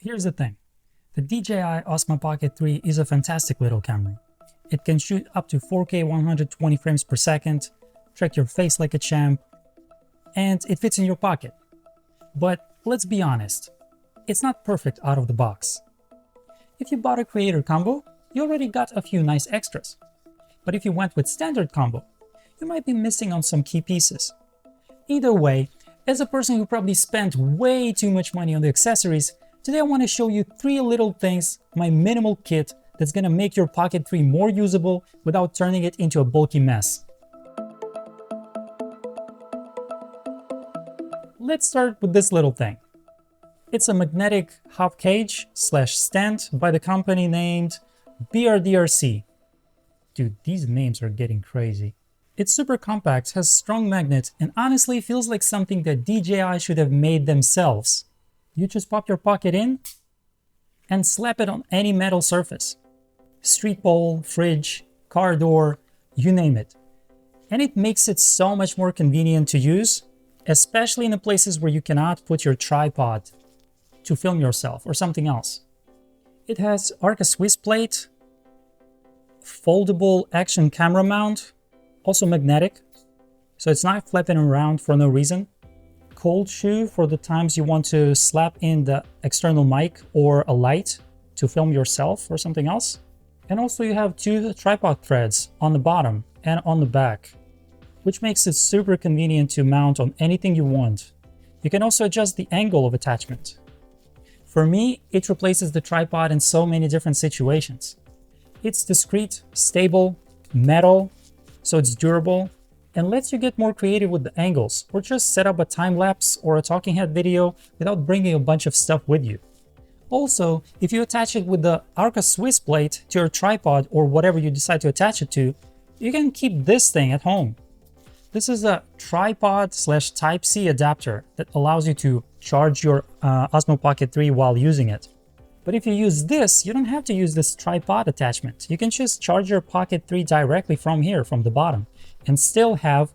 Here's the thing. The DJI Osmo Pocket 3 is a fantastic little camera. It can shoot up to 4K 120 frames per second, track your face like a champ, and it fits in your pocket. But let's be honest, it's not perfect out of the box. If you bought a creator combo, you already got a few nice extras. But if you went with standard combo, you might be missing on some key pieces. Either way, as a person who probably spent way too much money on the accessories, today I want to show you 3 little things, my minimal kit, that's gonna make your Pocket 3 more usable without turning it into a bulky mess. Let's start with this little thing. It's a magnetic hub cage / stand by the company named BRDRC. Dude, these names are getting crazy. It's super compact, has strong magnet, and honestly feels like something that DJI should have made themselves. You just pop your pocket in and slap it on any metal surface. Street pole, fridge, car door, you name it. And it makes it so much more convenient to use, especially in the places where you cannot put your tripod to film yourself or something else. It has Arca Swiss plate, foldable action camera mount, also magnetic, so it's not flapping around for no reason. Cold shoe for the times you want to slap in the external mic or a light to film yourself or something else. And also you have 2 tripod threads on the bottom and on the back, which makes it super convenient to mount on anything you want. You can also adjust the angle of attachment. For me, it replaces the tripod in so many different situations. It's discreet, stable, metal, so it's durable, and lets you get more creative with the angles, or just set up a time-lapse or a talking head video without bringing a bunch of stuff with you. Also, if you attach it with the Arca Swiss plate to your tripod or whatever you decide to attach it to, you can keep this thing at home. This is a tripod / Type-C adapter that allows you to charge your Osmo Pocket 3 while using it. But if you use this, you don't have to use this tripod attachment. You can just charge your Pocket 3 directly from here, from the bottom, and still have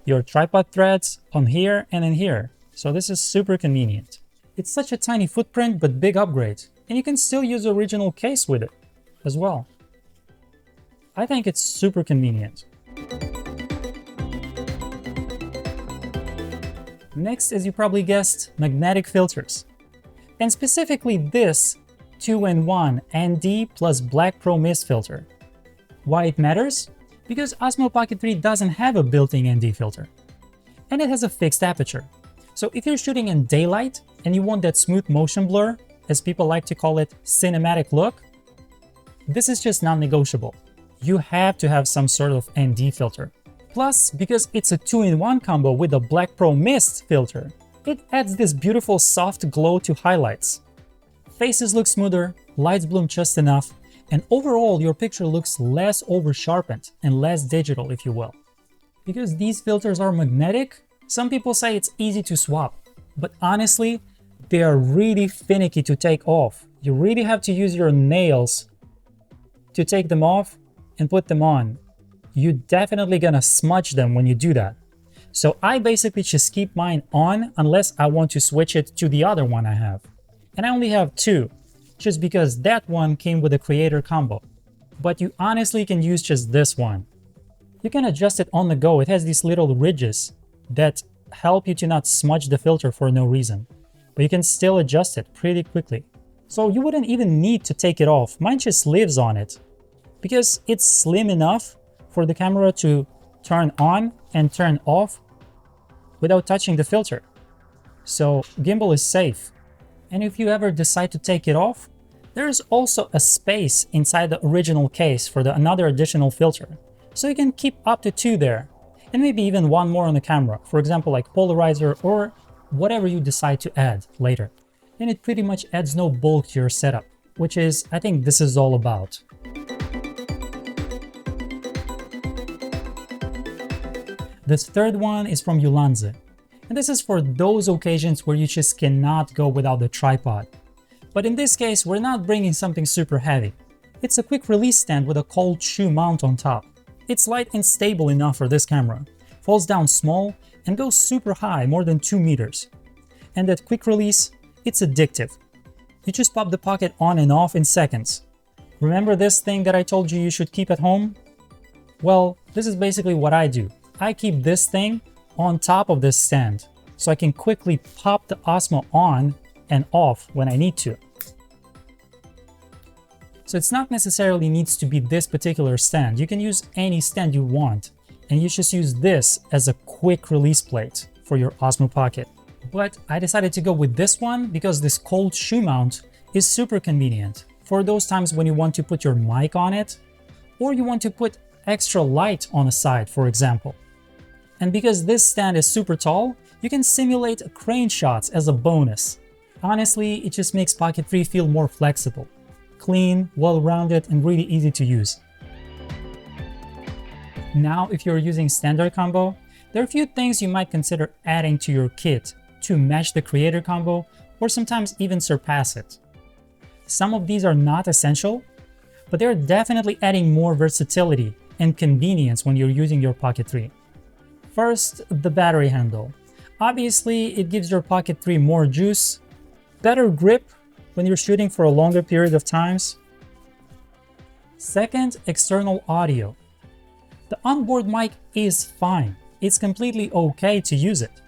your tripod threads on here and in here. So this is super convenient. It's such a tiny footprint, but big upgrade, and you can still use the original case with it as well. I think it's super convenient. Next, as you probably guessed, magnetic filters. And specifically this 2-in-1 ND plus Black Pro Mist filter. Why it matters? Because Osmo Pocket 3 doesn't have a built-in ND filter. And it has a fixed aperture. So if you're shooting in daylight and you want that smooth motion blur, as people like to call it, cinematic look, this is just non-negotiable. You have to have some sort of ND filter. Plus, because it's a 2-in-1 combo with a Black Pro Mist filter, it adds this beautiful soft glow to highlights. Faces look smoother, lights bloom just enough, and overall your picture looks less over-sharpened and less digital, if you will. Because these filters are magnetic, some people say it's easy to swap, but honestly, they are really finicky to take off. You really have to use your nails to take them off and put them on. You're definitely gonna smudge them when you do that. So I basically just keep mine on unless I want to switch it to the other one I have. And I only have 2, just because that one came with a creator combo. But you honestly can use just this one. You can adjust it on the go. It has these little ridges that help you to not smudge the filter for no reason. But you can still adjust it pretty quickly. So you wouldn't even need to take it off. Mine just lives on it. Because it's slim enough for the camera to turn on and turn off without touching the filter. So gimbal is safe. And if you ever decide to take it off, there's also a space inside the original case for another additional filter. So you can keep up to 2 there, and maybe even 1 more on the camera, for example like polarizer or whatever you decide to add later. And it pretty much adds no bulk to your setup, which is, I think this is all about. This third one is from Ulanzi, and this is for those occasions where you just cannot go without the tripod. But in this case, we're not bringing something super heavy. It's a quick release stand with a cold shoe mount on top. It's light and stable enough for this camera, falls down small, and goes super high, more than 2 meters. And at quick release, it's addictive. You just pop the Pocket on and off in seconds. Remember this thing that I told you should keep at home? Well, this is basically what I do. I keep this thing on top of this stand, so I can quickly pop the Osmo on and off when I need to. So it's not necessarily needs to be this particular stand. You can use any stand you want, and you just use this as a quick release plate for your Osmo Pocket. But I decided to go with this one because this cold shoe mount is super convenient for those times when you want to put your mic on it, or you want to put extra light on a side, for example. And because this stand is super tall, you can simulate crane shots as a bonus. Honestly, it just makes Pocket 3 feel more flexible, clean, well-rounded, and really easy to use. Now, if you're using standard combo, there are a few things you might consider adding to your kit to match the creator combo or sometimes even surpass it. Some of these are not essential, but they're definitely adding more versatility and convenience when you're using your Pocket 3. First, the battery handle. Obviously, it gives your Pocket 3 more juice, better grip when you're shooting for a longer period of times. Second, external audio. The onboard mic is fine. It's completely okay to use it.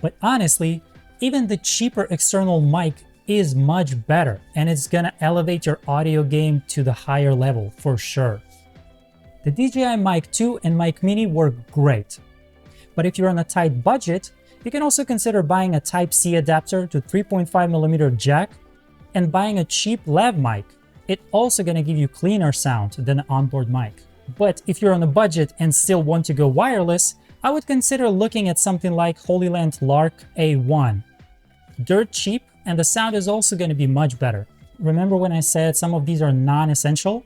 But honestly, even the cheaper external mic is much better, and it's gonna elevate your audio game to the higher level for sure. The DJI Mic 2 and Mic Mini work great. But if you're on a tight budget, you can also consider buying a Type-C adapter to 3.5mm jack and buying a cheap lav mic. It's also going to give you cleaner sound than an onboard mic. But if you're on a budget and still want to go wireless, I would consider looking at something like Holyland Lark A1. Dirt cheap, and the sound is also going to be much better. Remember when I said some of these are non-essential?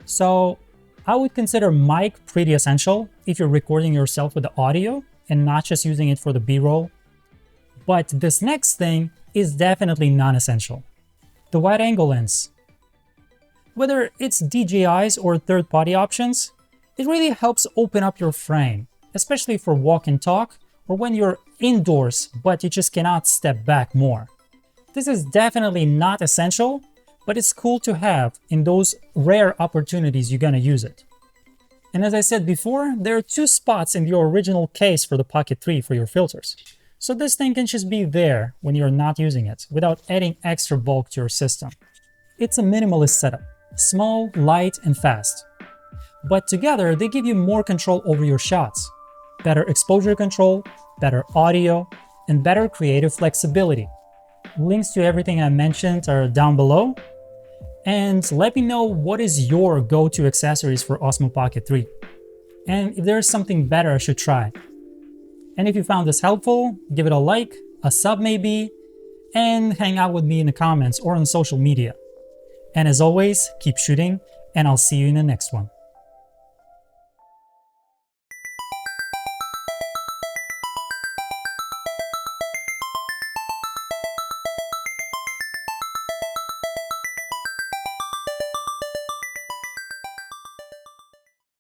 So I would consider mic pretty essential if you're recording yourself with the audio and not just using it for the B-roll. But this next thing is definitely non-essential. The wide-angle lens. Whether it's DJI's or third-party options, it really helps open up your frame, especially for walk and talk or when you're indoors but you just cannot step back more. This is definitely not essential, but it's cool to have in those rare opportunities you're gonna use it. And as I said before, there are two spots in the original case for the Pocket 3 for your filters. So this thing can just be there when you're not using it without adding extra bulk to your system. It's a minimalist setup, small, light, and fast. But together, they give you more control over your shots, better exposure control, better audio, and better creative flexibility. Links to everything I mentioned are down below. And let me know what is your go-to accessories for Osmo Pocket 3. And if there's something better I should try. And if you found this helpful, give it a like, a sub maybe, and hang out with me in the comments or on social media. And as always, keep shooting, and I'll see you in the next one.